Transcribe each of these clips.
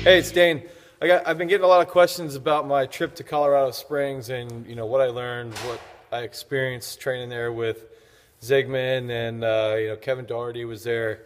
Hey, it's Dane. I've been getting a lot of questions about my trip to Colorado Springs and what I learned, what I experienced training there with Zygmunt, and Kevin Doherty was there.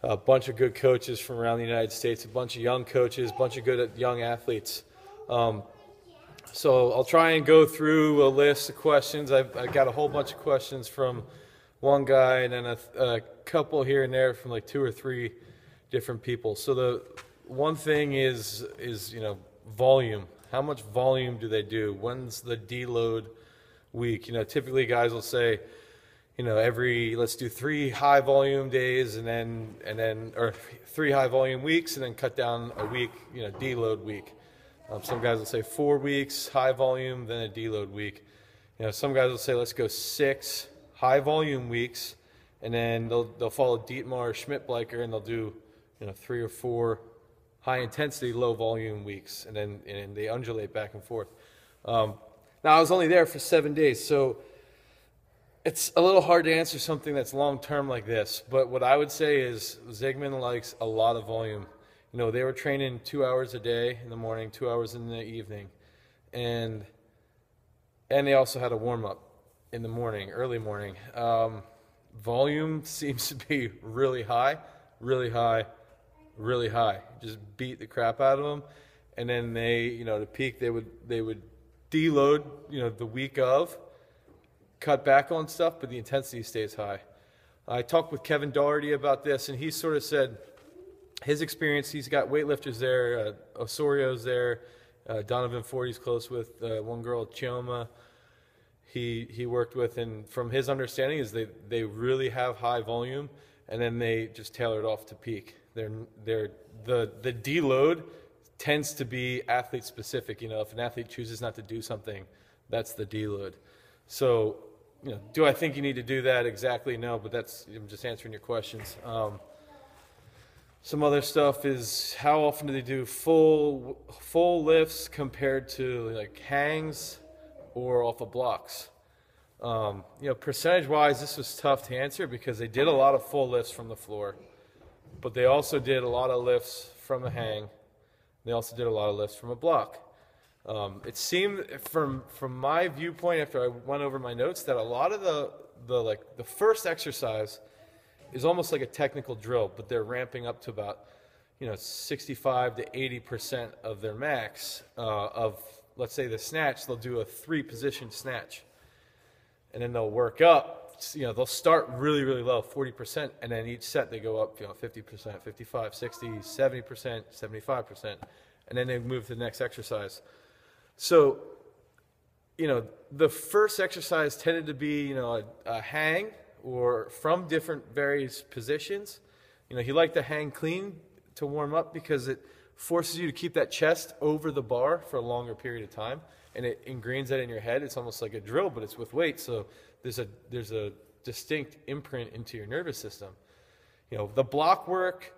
A bunch of good coaches from around the United States, a bunch of young coaches, a bunch of good young athletes. So I'll try and go through a list of questions. I got a whole bunch of questions from one guy, and then a couple here and there from like 2 or 3 different people. So the one thing is volume. How much volume do they do? When's the deload week? Typically guys will say, let's do 3 high volume days or 3 high volume weeks, and then cut down a week, deload week. Some guys will say 4 weeks high volume, then a deload week. Some guys will say let's go 6 high volume weeks, and then they'll follow Dietmar or Schmidt-Bleicher, and they'll do 3 or 4 high intensity, low volume weeks, and they undulate back and forth. Now I was only there for 7 days, so it's a little hard to answer something that's long term like this. But what I would say is Zygmunt likes a lot of volume. They were training 2 hours a day in the morning, 2 hours in the evening, and they also had a warm up in the morning, early morning. Volume seems to be really high, really high, really high. Just beat the crap out of them, and then they, to peak, they would deload, the week of, cut back on stuff, but the intensity stays high. I talked with Kevin Doherty about this, and he sort of said his experience. He's got weightlifters there, Osorio's there, Donovan Forty's close with, one girl, Chioma, he worked with, and from his understanding is they really have high volume, and then they just tailor it off to peak. The deload tends to be athlete specific. If an athlete chooses not to do something, that's the deload. So, do I think you need to do that? Exactly, no, but I'm just answering your questions. Some other stuff is how often do they do full lifts compared to like hangs or off of blocks? Percentage-wise, this was tough to answer because they did a lot of full lifts from the floor, but they also did a lot of lifts from a hang. They also did a lot of lifts from a block. It seemed from my viewpoint after I went over my notes that a lot of the first exercise is almost like a technical drill, but they're ramping up to about 65 to 80% of their max of, let's say, the snatch. They'll do a 3-position snatch, and then they'll work up. They'll start really, really low, 40%, and then each set they go up 50%, 55, 60, 70%, 75%, and then they move to the next exercise. So, the first exercise tended to be, a hang or from different various positions. He liked to hang clean to warm up because it forces you to keep that chest over the bar for a longer period of time, and it ingrains that in your head. It's almost like a drill, but it's with weight, so there's a distinct imprint into your nervous system. The block work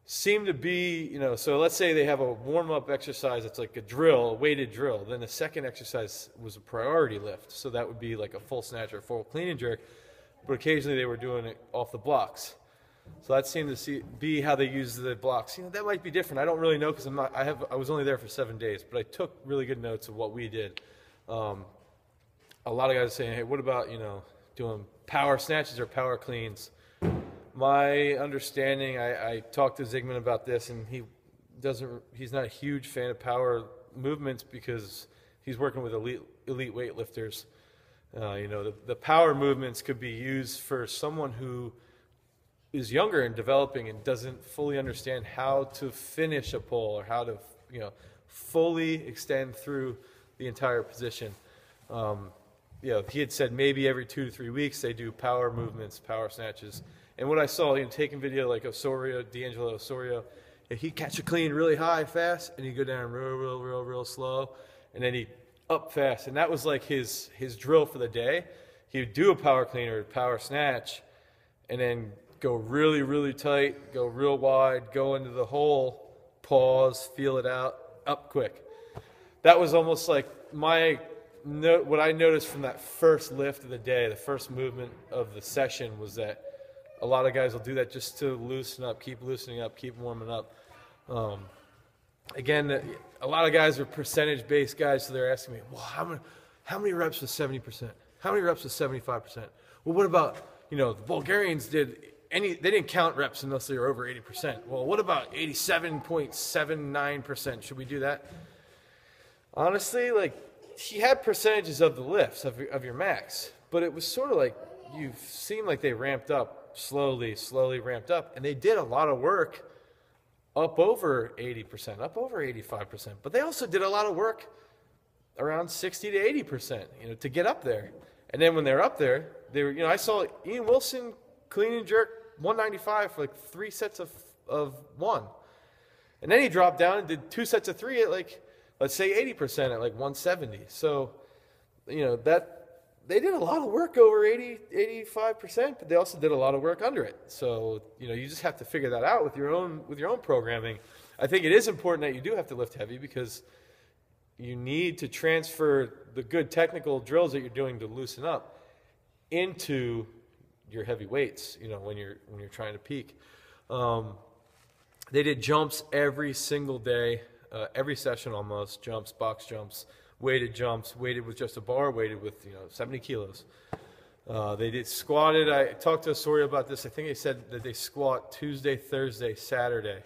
seemed to be, so let's say they have a warm-up exercise that's like a drill, a weighted drill. Then the second exercise was a priority lift, so that would be like a full snatch or full clean and jerk, but occasionally they were doing it off the blocks. So that seemed to be how they use the blocks. that might be different. I don't really know because I was only there for 7 days, but I took really good notes of what we did. A lot of guys are saying, hey, what about, doing power snatches or power cleans? My understanding, I talked to Zygmunt about this, and he's not a huge fan of power movements because he's working with elite weightlifters. The power movements could be used for someone who is younger and developing and doesn't fully understand how to finish a pull or how to, fully extend through the entire position. He had said maybe every 2 to 3 weeks they do power movements, power snatches. And what I saw, taking video like D'Angelo Osorio, he'd catch a clean really high, fast, and he'd go down real slow, and then he'd up fast. And that was like his drill for the day. He would do a power clean or a power snatch, and then go really, really tight, go real wide, go into the hole, pause, feel it out, up quick. That was almost like what I noticed from that first lift of the day, the first movement of the session, was that a lot of guys will do that just to loosen up, keep loosening up, keep warming up. again, a lot of guys are percentage-based guys, so they're asking me, well, how many reps was 70%? How many reps was 75%? Well, what about, the Bulgarians they didn't count reps unless they were over 80%. Well, what about 87.79%? Should we do that? Honestly, he had percentages of the lifts of your max, but it was sort of like you seemed like they ramped up slowly ramped up, and they did a lot of work up over 80%, up over 85%, but they also did a lot of work around 60 to 80%, to get up there. And then when they're up there, they were, I saw Ian Wilson clean and jerk 195 for 3 sets of 1. And then he dropped down and did 2 sets of 3 at let's say 80% at 170. So, they did a lot of work over 85%, but they also did a lot of work under it. So, you just have to figure that out with your own programming. I think it is important that you do have to lift heavy because you need to transfer the good technical drills that you're doing to loosen up into your heavy weights, when you're trying to peak. They did jumps every single day, every session almost, jumps, box jumps, weighted jumps, weighted with just a bar, weighted with 70 kilos. They did squatted. I talked to Asoria about this. I think they said that they squat Tuesday, Thursday, Saturday,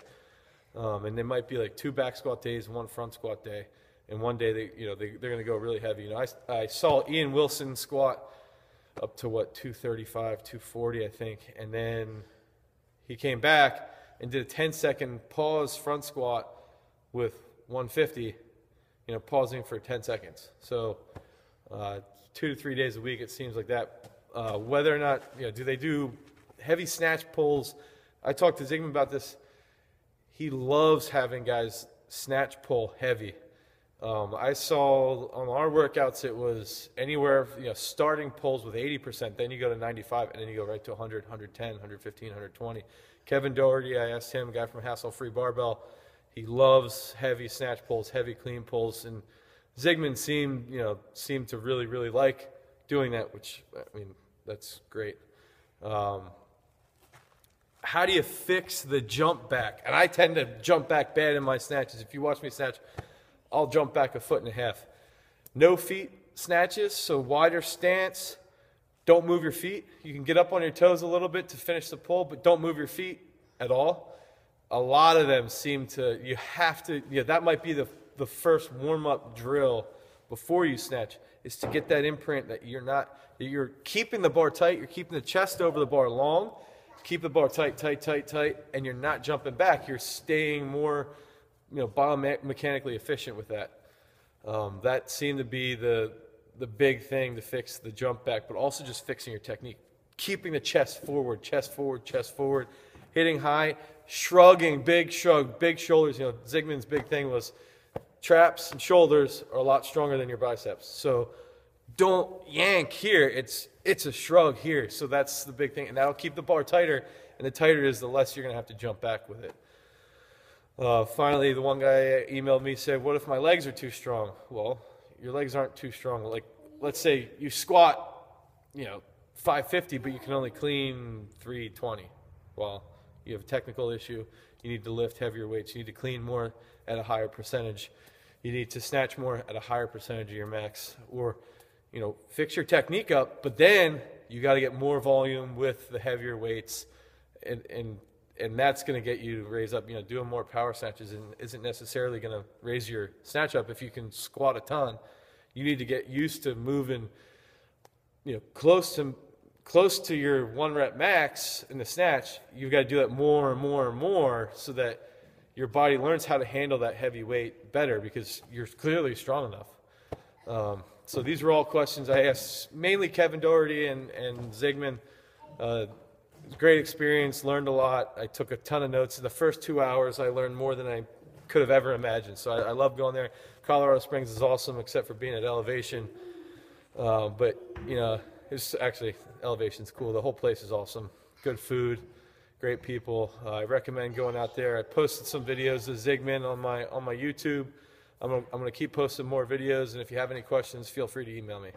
and there might be 2 back squat days and 1 front squat day. And one day they're going to go really heavy. I saw Ian Wilson squat up to 235, 240, I think, and then he came back and did a 10-second pause front squat with 150. Pausing for 10 seconds. So 2 to 3 days a week, it seems like that. Whether or not, do they do heavy snatch pulls? I talked to Zygmunt about this. He loves having guys snatch pull heavy. I saw on our workouts it was anywhere, starting pulls with 80%, then you go to 95, and then you go right to 100, 110, 115, 120. Kevin Doherty, I asked him, a guy from Hassle Free Barbell, he loves heavy snatch pulls, heavy clean pulls, and Zygmunt seemed to really, really like doing that, which, that's great. How do you fix the jump back? And I tend to jump back bad in my snatches. If you watch me snatch, I'll jump back 1.5 feet. No feet snatches, so wider stance. Don't move your feet. You can get up on your toes a little bit to finish the pull, but don't move your feet at all. A lot of them seem to, that might be the first warm-up drill before you snatch, is to get that imprint that you're keeping the bar tight, you're keeping the chest over the bar long, keep the bar tight, and you're not jumping back. You're staying more, biomechanically efficient with that. That seemed to be the big thing to fix the jump back, but also just fixing your technique. Keeping the chest forward, hitting high, shrugging, big shrug, big shoulders. Zygmunt's big thing was traps and shoulders are a lot stronger than your biceps. So don't yank here. It's a shrug here. So that's the big thing. And that'll keep the bar tighter. And the tighter it is, the less you're going to have to jump back with it. Finally, the one guy emailed me, said, what if my legs are too strong? Well, your legs aren't too strong. Let's say you squat, 550, but you can only clean 320. Well, you have a technical issue. You need to lift heavier weights. You need to clean more at a higher percentage. You need to snatch more at a higher percentage of your max. Or, fix your technique up, but then you got to get more volume with the heavier weights. And that's going to get you to raise up, doing more power snatches isn't necessarily going to raise your snatch up. If you can squat a ton, you need to get used to moving, close to your 1 rep max in the snatch. You've got to do that more and more and more so that your body learns how to handle that heavy weight better because you're clearly strong enough. So these are all questions I asked mainly Kevin Doherty and Zygmunt. Great experience, learned a lot. I took a ton of notes. In the first 2 hours, I learned more than I could have ever imagined. So I love going there. Colorado Springs is awesome, except for being at elevation. But, it's actually, elevation's cool. The whole place is awesome. Good food, great people. I recommend going out there. I posted some videos of Zygmunt on my YouTube. I'm gonna keep posting more videos, and if you have any questions, feel free to email me.